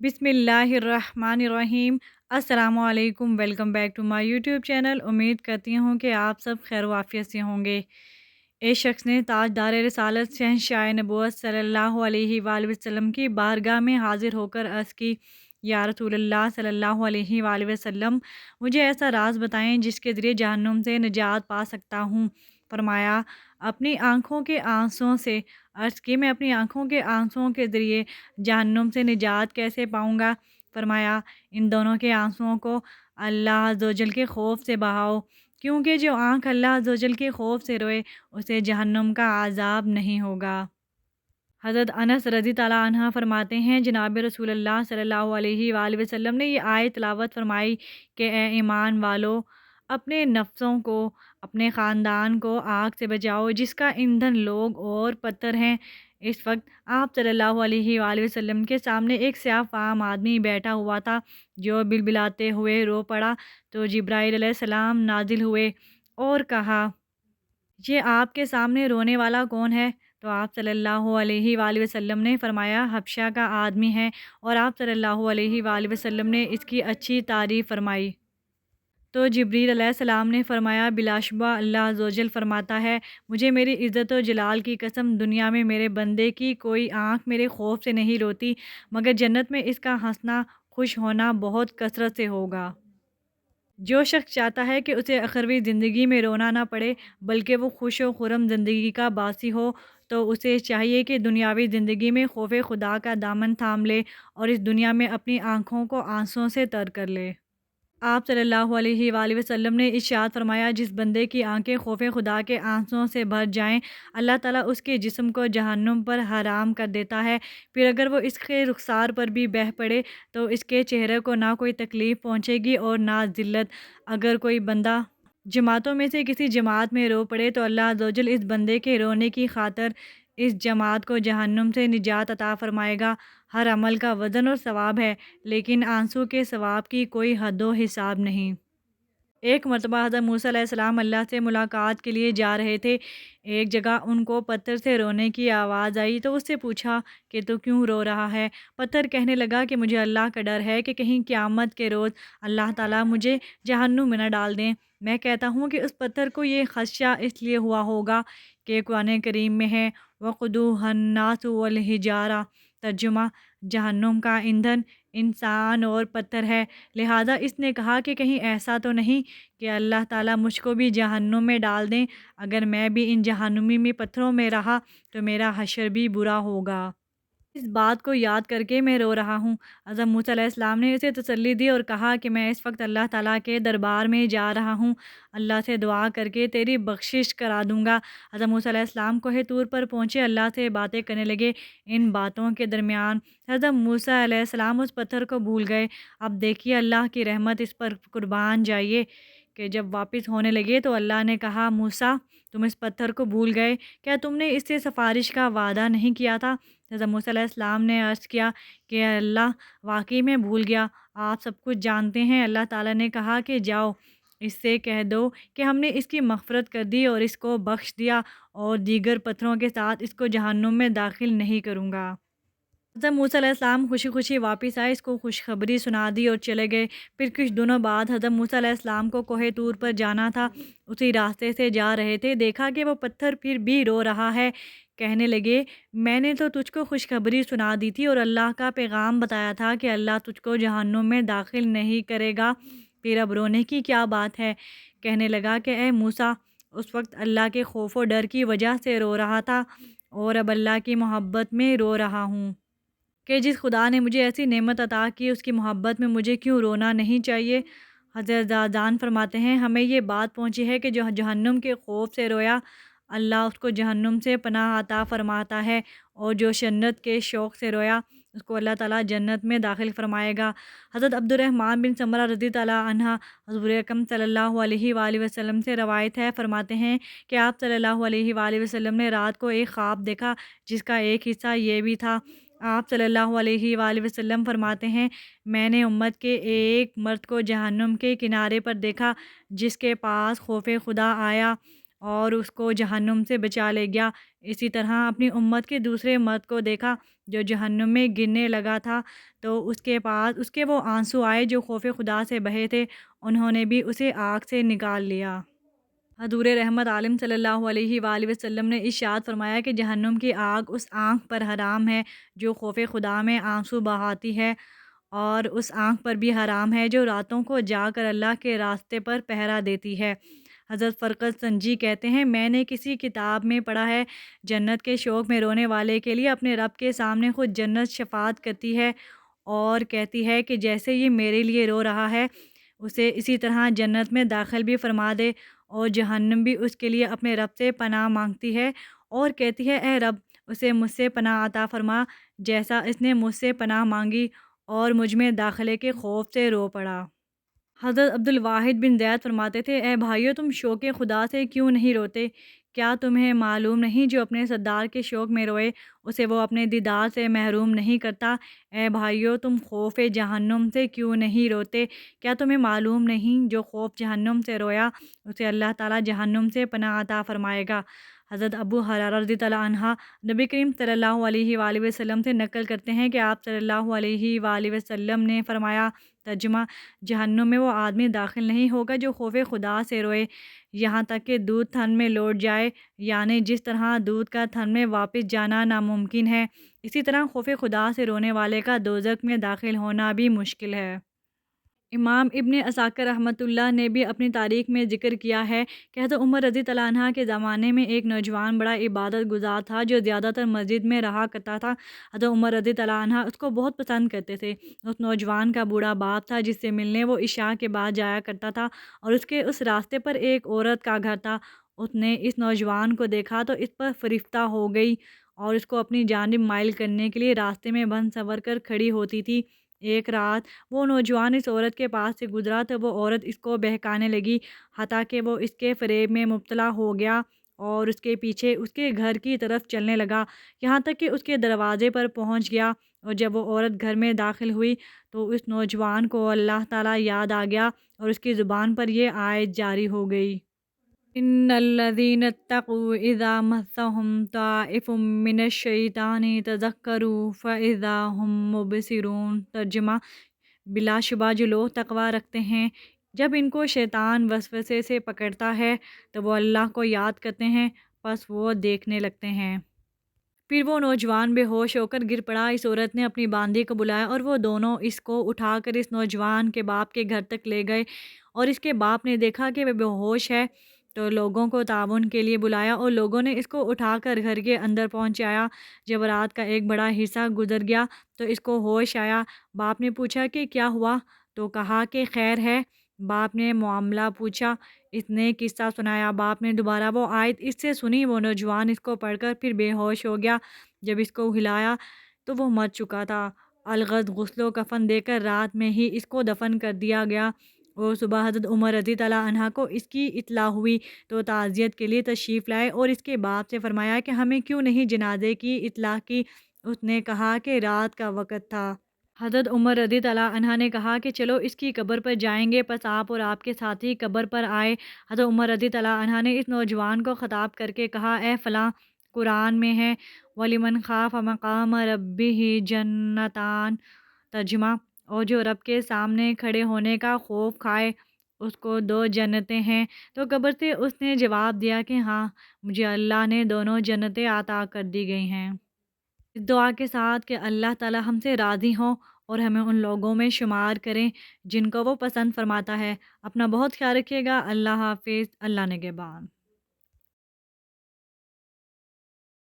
बिस्मिल्लाहिर्रहमानिर्रहीम। अस्सलामुअलैकुम, welcome back to my YouTube channel. उम्मीद करती हूँ कि आप सब खैर वाफ़ियत से होंगे। एक शख्स ने ताजदार रिसालत शहंशाह नबूवत सल्लल्लाहु अलैहि वसल्लम की बारगाह में हाजिर होकर अर्ज़ की, या रसूलल्लाह सल्लल्लाहु अलैहि वसल्लम, मुझे ऐसा राज बताएं जिसके ज़रिए जहन्नुम से निजात पा सकता हूँ। फरमाया, अपनी आँखों के आंसुओं से। अर्ज़ की, मैं अपनी आँखों के आंसुओं के ज़रिए जहन्नुम से निजात कैसे पाऊँगा? फरमाया, इन दोनों के आंसुओं को अल्लाह अज़्ज़वजल के खौफ से बहाओ, क्योंकि जो आँख अल्लाह अज़्ज़वजल के खौफ से रोए उसे जहन्नुम का आज़ाब नहीं होगा। हज़रत अनस रज़ी ताला अन्हा फरमाते हैं, जनाब रसूलुल्लाह सल्लल्लाहु अलैहि वसल्लम ने ये आयत तिलावत फरमाई कि ए ईमान वालो, अपने नफ्सों को, अपने ख़ानदान को आग से बचाओ जिसका ईंधन लोग और पत्थर हैं। इस वक्त आप सल्लल्लाहु अलैहि वसल्लम के सामने एक स्याह-फ़ाम आदमी बैठा हुआ था जो बिलबिलाते हुए रो पड़ा, तो जिब्राईल अलैहिस्सलाम नाज़िल हुए और कहा, ये आपके सामने रोने वाला कौन है? तो आप सल्लल्लाहु अलैहि वसल्लम ने फरमाया, हबशा का आदमी है। और आप सल्लल्लाहु अलैहि वसल्लम ने इसकी अच्छी तारीफ़ फरमाई। तो जिब्रील अलैहिस्सलाम ने फरमाया, बिलाशुबा अल्लाह अज़्ज़वजल फरमाता है, मुझे मेरी इज़्ज़त और जलाल की कसम, दुनिया में मेरे बंदे की कोई आँख मेरे खौफ से नहीं रोती, मगर जन्नत में इसका हँसना, खुश होना बहुत कसरत से होगा। जो शख्स चाहता है कि उसे अखरवी ज़िंदगी में रोना ना पड़े, बल्कि वो खुश व खुर्रम ज़िंदगी का बासी हो, तो उसे चाहिए कि दुनियावी ज़िंदगी में खौफ़ खुदा का दामन थाम ले और इस दुनिया में अपनी आँखों को आँसुओं से तर कर ले। आप सल्लल्लाहु अलैहि वसल्लम ने इरशाद फरमाया, जिस बंदे की आंखें खौफ़ खुदा के आंसुओं से भर जाएं, अल्लाह ताला उसके जिस्म को जहन्नुम पर हराम कर देता है। फिर अगर वो इसके रुखसार पर भी बह पड़े तो इसके चेहरे को ना कोई तकलीफ़ पहुंचेगी और ना ज़िल्लत। अगर कोई बंदा जमातों में से किसी जमात में रो पड़े तो अल्लाह अज़्ज़वजल इस बंदे के रोने की खातिर इस जमात को जहन्नुम से निजात अता फ़रमाएगा। हर अमल का वज़न और सवाब है, लेकिन आंसू के सवाब की कोई हद व हिसाब नहीं। एक मरतबा हज़रत मूसा अलैहिस्सलाम अल्लाह से मुलाकात के लिए जा रहे थे। एक जगह उनको पत्थर से रोने की आवाज़ आई, तो उससे पूछा कि तू क्यों रो रहा है? पत्थर कहने लगा कि मुझे अल्लाह का डर है कि कहीं क़यामत के रोज़ अल्लाह ताला मुझे जहन्नुम में न डाल दें। मैं कहता हूँ कि उस पत्थर को ये ख़दशा इसलिए हुआ होगा कि कुरान करीम में है, वक़ूदूहुन्नासु वल हिजारा, तर्जुमा, जहन्नुम का ईंधन इंसान और पत्थर है। लिहाजा इसने कहा कि कहीं ऐसा तो नहीं कि अल्लाह ताला मुझको भी जहन्नुम में डाल दें। अगर मैं भी इन जहन्नुमी में पत्थरों में रहा तो मेरा हशर भी बुरा होगा। इस बात को याद करके मैं रो रहा हूँ। हज़रत मूसा अलैहिस्सलाम ने उसे तसल्ली दी और कहा कि मैं इस वक्त अल्लाह ताला के दरबार में जा रहा हूँ, अल्लाह से दुआ करके तेरी बख्शिश करा दूँगा। हज़रत मूसा अलैहिस्सलाम कोहे तूर पर पहुँचे, अल्लाह से बातें करने लगे। इन बातों के दरमियान हज़रत मूसा अलैहिस्सलाम उस पत्थर को भूल गए। अब देखिए अल्लाह की रहमत इस पर कुर्बान जाइए कि जब वापस होने लगे तो अल्लाह ने कहा, मूसा, तुम इस पत्थर को भूल गए, क्या तुमने इससे सिफारिश का वादा नहीं किया था? हज़रत मूसा अलैहिस्सलाम ने अर्ज़ किया कि अल्लाह, वाक़ई में भूल गया, आप सब कुछ जानते हैं। अल्लाह ताला ने कहा कि जाओ, इससे कह दो कि हमने इसकी मग़फ़िरत कर दी और इसको बख्श दिया और दीगर पत्थरों के साथ इसको जहन्नुम में दाखिल नहीं करूँगा। हज़रत मूसा अलैहिस्सलाम खुशी-खुशी वापस आए, इसको खुशखबरी सुना दी और चले गए। फिर कुछ दिनों बाद हज़रत मूसा अलैहिस्सलाम को कोहे तूर पर जाना था। उसी रास्ते से जा रहे थे, देखा कि वो पत्थर फिर भी रो रहा है। कहने लगे, मैंने तो तुझको खुशखबरी सुना दी थी और अल्लाह का पैगाम बताया था कि अल्लाह तुझको जहन्नुम में दाखिल नहीं करेगा, फिर अब रोने की क्या बात है? कहने लगा कि ए मूसा, उस वक़्त अल्लाह के खौफ और डर की वजह से रो रहा था और अब अल्लाह की मोहब्बत में रो रहा हूँ। कि जिस खुदा ने मुझे ऐसी नेमत अता की उसकी मोहब्बत में मुझे क्यों रोना नहीं चाहिए। हज़रत ज़ादान फरमाते हैं, हमें ये बात पहुँची है कि जो जहन्नुम के खौफ से रोया, अल्लाह उसको जहन्नुम से पनाह अता फ़रमाता है, और जो जन्नत के शौक़ से रोया उसको अल्लाह ताला जन्नत में दाखिल फ़रमाएगा। हज़रत अब्दुर्रहमान बिन समरा रज़ी ताला अन्हा हुज़ूर अकरम सल्लल्लाहु अलैहि वसल्लम से रवायत है, फरमाते हैं कि आप सल्लल्लाहु अलैहि वसल्लम ने रात को एक ख्वाब देखा जिसका एक हिस्सा ये भी था। आप सल्लल्लाहु अलैहि वसल्लम फरमाते हैं, मैंने उम्मत के एक मर्द को जहन्नुम के किनारे पर देखा जिसके पास खौफ खुदा आया और उसको जहन्नुम से बचा ले गया। اسی طرح اپنی امت کے دوسرے مرد کو دیکھا جو جہنم میں گرنے لگا تھا، تو اس کے پاس اس کے وہ آنسو آئے جو خوف خدا سے بہے تھے، انہوں نے بھی اسے آگ سے نکال لیا۔ حضور رحمت عالم صلی اللہ علیہ وآلہ وسلم نے ارشاد فرمایا کہ جہنم کی آگ اس آنکھ پر حرام ہے جو خوف خدا میں آنسو بہاتی ہے، اور اس آنکھ پر بھی حرام ہے جو راتوں کو جا کر اللہ کے راستے پر پہرا دیتی ہے۔ حضرت فرقت سنجی کہتے ہیں، میں نے کسی کتاب میں پڑھا ہے، جنت کے شوق میں رونے والے کے لیے اپنے رب کے سامنے خود جنت شفاعت کرتی ہے اور کہتی ہے کہ جیسے یہ میرے لیے رو رہا ہے، اسے اسی طرح جنت میں داخل بھی فرما دے، اور جہنم بھی اس کے لیے اپنے رب سے پناہ مانگتی ہے اور کہتی ہے، اے رب، اسے مجھ سے پناہ عطا فرما جیسا اس نے مجھ سے پناہ مانگی اور مجھ میں داخلے کے خوف سے رو پڑا۔ حضرت عبد الواحد بن زید فرماتے تھے، اے بھائیو، تم شوق خدا سے کیوں نہیں روتے؟ کیا تمہیں معلوم نہیں جو اپنے سردار کے شوق میں روئے اسے وہ اپنے دیدار سے محروم نہیں کرتا؟ اے بھائیو، تم خوف جہنم سے کیوں نہیں روتے؟ کیا تمہیں معلوم نہیں جو خوف جہنم سے رویا اسے اللہ تعالیٰ جہنم سے پناہ عطا فرمائے گا؟ حضرت ابو ہریرہ رضی اللہ عنہ نبی کریم صلی اللہ علیہ وآلہ وسلم سے نقل کرتے ہیں کہ آپ صلی اللہ علیہ وآلہ وسلم نے فرمایا، ترجمہ: جہنم میں وہ آدمی داخل نہیں ہوگا جو خوف خدا سے روئے یہاں تک کہ دودھ تھن میں لوٹ جائے، یعنی جس طرح دودھ کا تھن میں واپس جانا ناممکن ہے، اسی طرح خوف خدا سے رونے والے کا دوزخ میں داخل ہونا بھی مشکل ہے۔ امام ابن عساکر رحمۃ اللہ نے بھی اپنی تاریخ میں ذکر کیا ہے کہ حضرت عمر رضی اللہ عنہ کے زمانے میں ایک نوجوان بڑا عبادت گزار تھا جو زیادہ تر مسجد میں رہا کرتا تھا۔ حضرت عمر رضی اللہ عنہ اس کو بہت پسند کرتے تھے۔ اس نوجوان کا بوڑھا باپ تھا جس سے ملنے وہ عشاء کے بعد جایا کرتا تھا، اور اس کے اس راستے پر ایک عورت کا گھر تھا۔ اس نے اس نوجوان کو دیکھا تو اس پر فریفتہ ہو گئی اور اس کو اپنی جانب مائل کرنے کے لیے راستے میں بند سنور کر کھڑی ہوتی تھی۔ ایک رات وہ نوجوان اس عورت کے پاس سے گزرا تو وہ عورت اس کو بہکانے لگی، حتیٰ کہ وہ اس کے فریب میں مبتلا ہو گیا اور اس کے پیچھے اس کے گھر کی طرف چلنے لگا، یہاں تک کہ اس کے دروازے پر پہنچ گیا۔ اور جب وہ عورت گھر میں داخل ہوئی تو اس نوجوان کو اللہ تعالیٰ یاد آ گیا اور اس کی زبان پر یہ آیت جاری ہو گئی، ان الذین اتقوا اذا مسهم طائف من الشیطان تذکروا فاذا هم مبصرون۔ ترجمہ: بلا شبہ جو لوگ تقوی رکھتے ہیں جب ان کو شیطان وسوسے سے پکڑتا ہے تو وہ اللہ کو یاد کرتے ہیں، پس وہ دیکھنے لگتے ہیں۔ پھر وہ نوجوان بے ہوش ہو کر گر پڑا۔ اس عورت نے اپنی باندی کو بلایا اور وہ دونوں اس کو اٹھا کر اس نوجوان کے باپ کے گھر تک لے گئے، اور اس کے باپ نے دیکھا کہ وہ بے ہوش ہے تو لوگوں کو تعاون کے لیے بلایا اور لوگوں نے اس کو اٹھا کر گھر کے اندر پہنچایا۔ جب رات کا ایک بڑا حصہ گزر گیا تو اس کو ہوش آیا۔ باپ نے پوچھا کہ کیا ہوا، تو کہا کہ خیر ہے۔ باپ نے معاملہ پوچھا، اس نے قصہ سنایا۔ باپ نے دوبارہ وہ آیت اس سے سنی۔ وہ نوجوان اس کو پڑھ کر پھر بے ہوش ہو گیا۔ جب اس کو ہلایا تو وہ مر چکا تھا۔ الغرض غسل و کفن دے کر رات میں ہی اس کو دفن کر دیا گیا، اور صبح حضرت عمر رضی اللہ عنہ کو اس کی اطلاع ہوئی تو تعزیت کے لیے تشریف لائے اور اس کے باپ سے فرمایا کہ ہمیں کیوں نہیں جنازے کی اطلاع کی؟ اس نے کہا کہ رات کا وقت تھا۔ حضرت عمر رضی اللہ عنہ نے کہا کہ چلو اس کی قبر پر جائیں گے، پس آپ اور آپ کے ساتھی قبر پر آئے۔ حضرت عمر رضی اللہ عنہ نے اس نوجوان کو خطاب کر کے کہا، اے فلاں، قرآن میں ہے وَلِمَنْ خَافَ مَقَامَ رَبِّهِ جَنَّتَانِ۔ ترجمہ: اور جو رب کے سامنے کھڑے ہونے کا خوف کھائے اس کو دو جنتیں ہیں۔ تو قبر سے اس نے جواب دیا کہ ہاں، مجھے اللہ نے دونوں جنتیں عطا کر دی گئی ہیں۔ اس دعا کے ساتھ کہ اللہ تعالی ہم سے راضی ہوں اور ہمیں ان لوگوں میں شمار کریں جن کو وہ پسند فرماتا ہے۔ اپنا بہت خیال رکھیے گا۔ اللہ حافظ۔ اللہ نگہبان۔